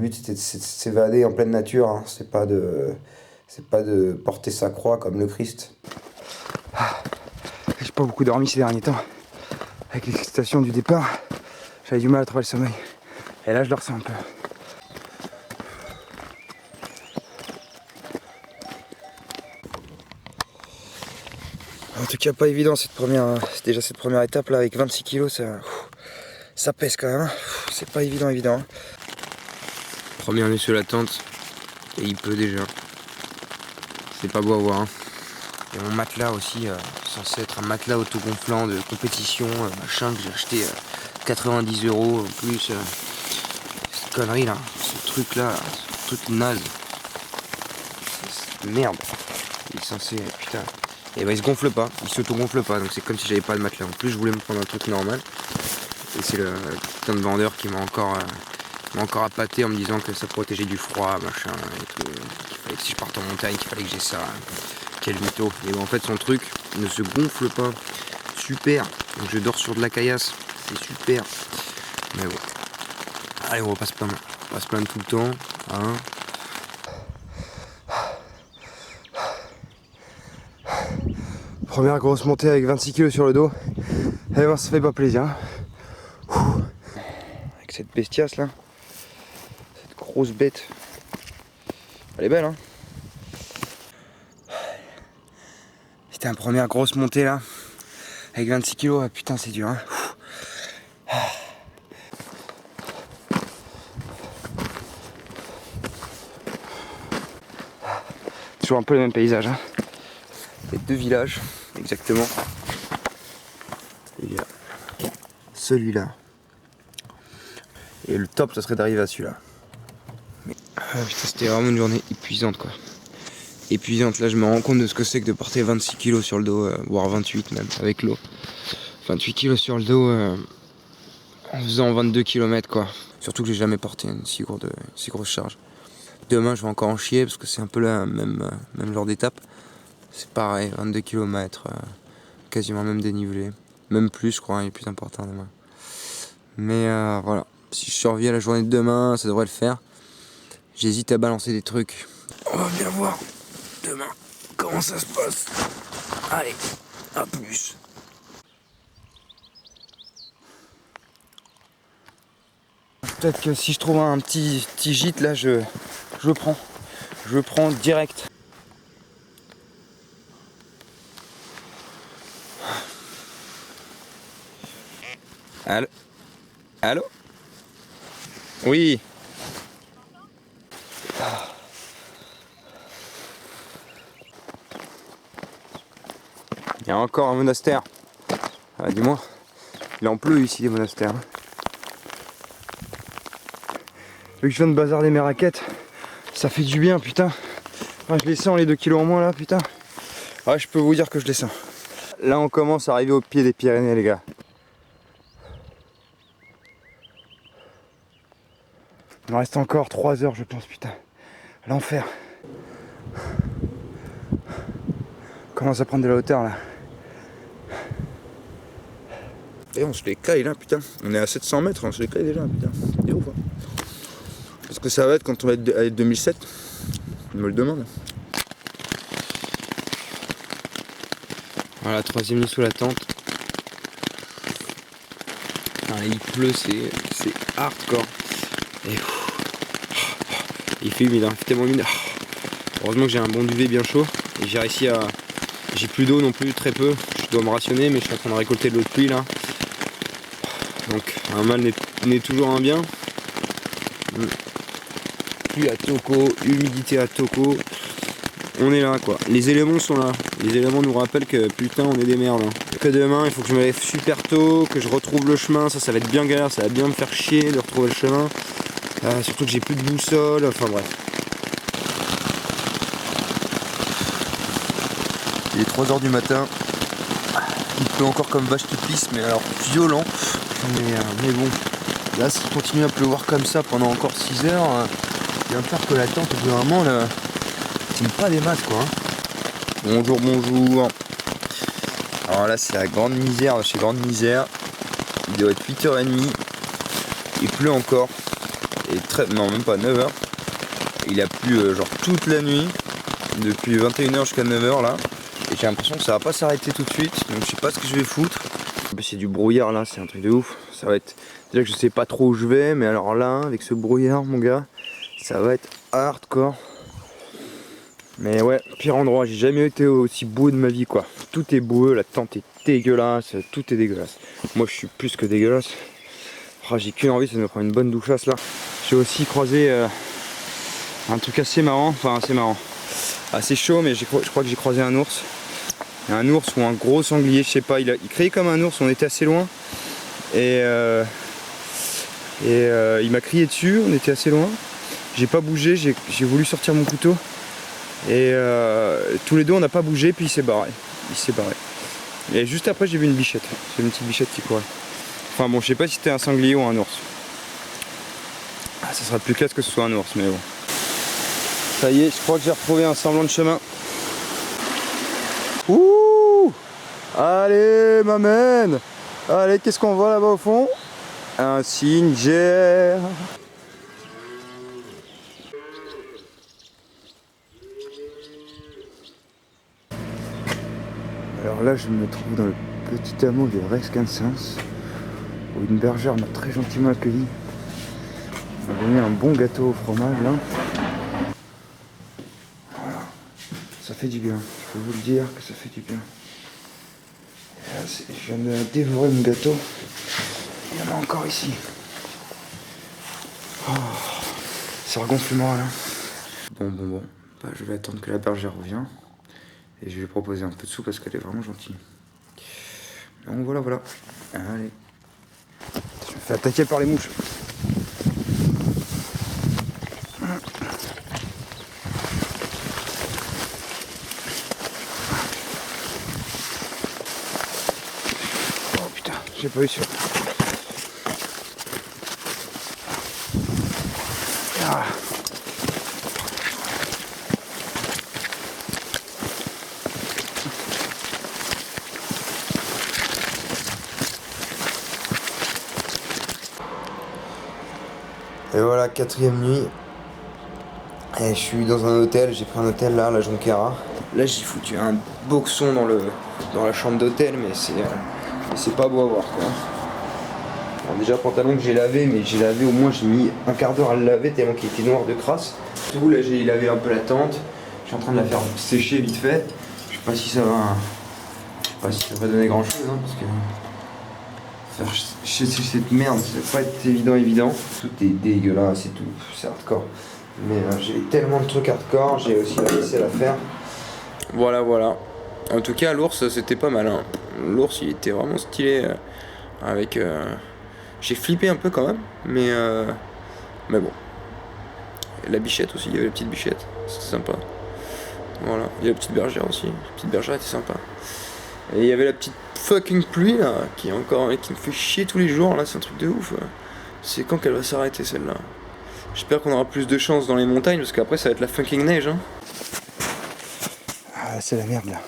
but c'était de s'évader en pleine nature, hein. C'est pas de porter sa croix comme le Christ. J'ai pas beaucoup dormi ces derniers temps. Avec l'excitation du départ, j'avais du mal à trouver le sommeil. Et là je le ressens un peu. En tout cas pas évident cette première étape là avec 26 kilos, ça pèse quand même, c'est pas évident. Première nuit sur la tente, et il pleut déjà. C'est pas beau à voir. Hein. Et mon matelas aussi, censé être un matelas autogonflant de compétition, machin, que j'ai acheté 90 € en plus. Cette connerie là, ce truc là, ce truc naze. Merde. Il est censé, putain. Et bah il se gonfle pas, il s'auto-gonfle pas, donc c'est comme si j'avais pas de matelas. En plus je voulais me prendre un truc normal. Et c'est le putain de vendeur qui m'a encore appâté en me disant que ça protégeait du froid, machin, et tout. Qu'il fallait que si je parte en montagne, qu'il fallait que j'ai ça. Quel mytho. Et bah en fait son truc ne se gonfle pas. Super. Donc je dors sur de la caillasse. C'est super. Mais bon. Allez, on va pas se plaindre. On va se plaindre tout le temps. Hein. Première grosse montée avec 26 kg sur le dos. Et ben ça fait pas plaisir. Avec cette bestiace là. Cette grosse bête. Elle est belle hein. C'était une première grosse montée là. Avec 26 kg. Ah, putain c'est dur hein. Toujours un peu le même paysage hein. Les deux villages, exactement. Il y a celui-là. Et le top, ça serait d'arriver à celui-là. Mais putain, c'était vraiment une journée épuisante quoi. Épuisante, là je me rends compte de ce que c'est que de porter 26 kg sur le dos, voire 28 même, avec l'eau. 28 kg sur le dos en faisant 22 km quoi. Surtout que j'ai jamais porté une si grosse charge. Demain je vais encore en chier parce que c'est un peu le même genre d'étape. C'est pareil, 22 km, quasiment même dénivelé. Même plus, je crois, il est plus important demain. Mais voilà, si je survis à la journée de demain, ça devrait le faire. J'hésite à balancer des trucs. On va bien voir demain comment ça se passe. Allez, à plus. Peut-être que si je trouve un petit gîte, là, je prends. Je prends direct. Allô? Allô? Oui. Il y a encore un monastère. Ah, dis-moi, il en pleut ici les monastères. Vu que je viens de bazarder mes raquettes, ça fait du bien putain. Ah, je les sens les 2 kilos en moins là putain. Ah, je peux vous dire que je les sens. Là on commence à arriver au pied des Pyrénées les gars. Il me reste encore 3 heures je pense putain. L'enfer. Commence à prendre de la hauteur là. Et on se les caille là putain. On est à 700 mètres, on se les caille déjà putain. C'est ouf hein. Parce que ça va être quand on va être à 2007. Je me le demande. Voilà, troisième nuit sous la tente. Enfin, il pleut, c'est hardcore. Et il fait humide, hein, il fait tellement humide. Heureusement que j'ai un bon duvet bien chaud. Et j'ai réussi à... J'ai plus d'eau non plus, très peu. Je dois me rationner, mais je suis en train de récolter de l'eau de pluie là. Donc un mal n'est toujours un bien. Pluie à toco, humidité à toco. On est là quoi. Les éléments sont là. Les éléments nous rappellent que putain on est des merdes. Hein. Que demain il faut que je me lève super tôt, que je retrouve le chemin. Ça va être bien galère, ça va bien me faire chier de retrouver le chemin. Surtout que j'ai plus de boussole, enfin bref. Il est 3 h du matin. Il pleut encore comme vache qui pisse, mais alors violent. Mais bon, là ça continue à pleuvoir comme ça pendant encore 6 heures. Il va me faire que la tente au bout d'un moment là. C'est pas des masses quoi. Hein. Bonjour, bonjour. Alors là c'est la grande misère de chez Grande Misère. Il doit être 8 h 30. Il pleut encore. Non, même pas 9h. Il a plu genre toute la nuit, depuis 21h jusqu'à 9h là. Et j'ai l'impression que ça va pas s'arrêter tout de suite, donc je sais pas ce que je vais foutre. C'est du brouillard là, c'est un truc de ouf. Ça va être. Déjà que je sais pas trop où je vais, mais alors là, avec ce brouillard, mon gars, ça va être hardcore. Mais ouais, pire endroit, j'ai jamais été aussi boueux de ma vie quoi. Tout est boueux, la tente est dégueulasse, tout est dégueulasse. Moi je suis plus que dégueulasse. Oh, j'ai qu'une envie, c'est de me prendre une bonne douchasse là. J'ai aussi croisé un truc assez marrant, enfin assez marrant. Assez chaud, mais je crois que j'ai croisé un ours. Un ours ou un gros sanglier, je sais pas, il criait comme un ours, on était assez loin. Et il m'a crié dessus, on était assez loin. J'ai pas bougé, j'ai voulu sortir mon couteau. Et tous les deux on n'a pas bougé, puis il s'est barré. Et juste après j'ai vu une bichette. C'est une petite bichette qui courait. Enfin bon, je sais pas si c'était un sanglier ou un ours. Ah, ça sera plus classe que ce soit un ours, mais bon. Ça y est, je crois que j'ai retrouvé un semblant de chemin. Ouh! Allez, m'amène! Allez, qu'est-ce qu'on voit là-bas au fond? Un cimetière. Alors là, je me trouve dans le petit hameau de Rescansens, où une bergère m'a très gentiment accueilli. Elle m'a donné un bon gâteau au fromage là. Voilà, ça fait du bien, je peux vous le dire que ça fait du bien. Là, je viens de dévorer mon gâteau. Il y en a encore ici. Oh, ça regonfle moi là. Bon. Bah, je vais attendre que la bergère revienne. Et je vais lui proposer un peu de sous parce qu'elle est vraiment gentille. Donc voilà. Allez. Je me fais attaquer par les mouches. Oh putain, j'ai pas eu sûr. Ah. Et voilà, 4e nuit. Et je suis dans un hôtel, j'ai pris un hôtel là, la Jonquera. Là j'ai foutu un boxon dans la chambre d'hôtel, mais c'est pas beau à voir quoi. Alors déjà pantalon que j'ai lavé, mais j'ai lavé au moins, j'ai mis un quart d'heure à le laver tellement qu'il était noir de crasse. Tout là j'ai lavé un peu la tente. Je suis en train de la faire sécher vite fait. Je sais pas si ça va donner grand chose hein, parce que faire sécher cette merde, ça va pas être évident. Tout est dégueulasse et tout, c'est hardcore. Mais j'ai tellement de trucs hardcore, j'ai aussi la vaisselle à faire. Voilà. En tout cas, l'ours, c'était pas mal. Hein. L'ours, il était vraiment stylé. Avec. J'ai flippé un peu quand même, mais bon. Et la bichette aussi, il y avait la petite bichette, c'était sympa. Voilà, il y a la petite bergère aussi. La petite bergère était sympa. Et il y avait la petite fucking pluie là, qui me fait chier tous les jours. Là, c'est un truc de ouf. C'est quand qu'elle va s'arrêter celle-là? J'espère qu'on aura plus de chance dans les montagnes parce qu'après ça va être la fucking neige hein. Ah c'est la merde là.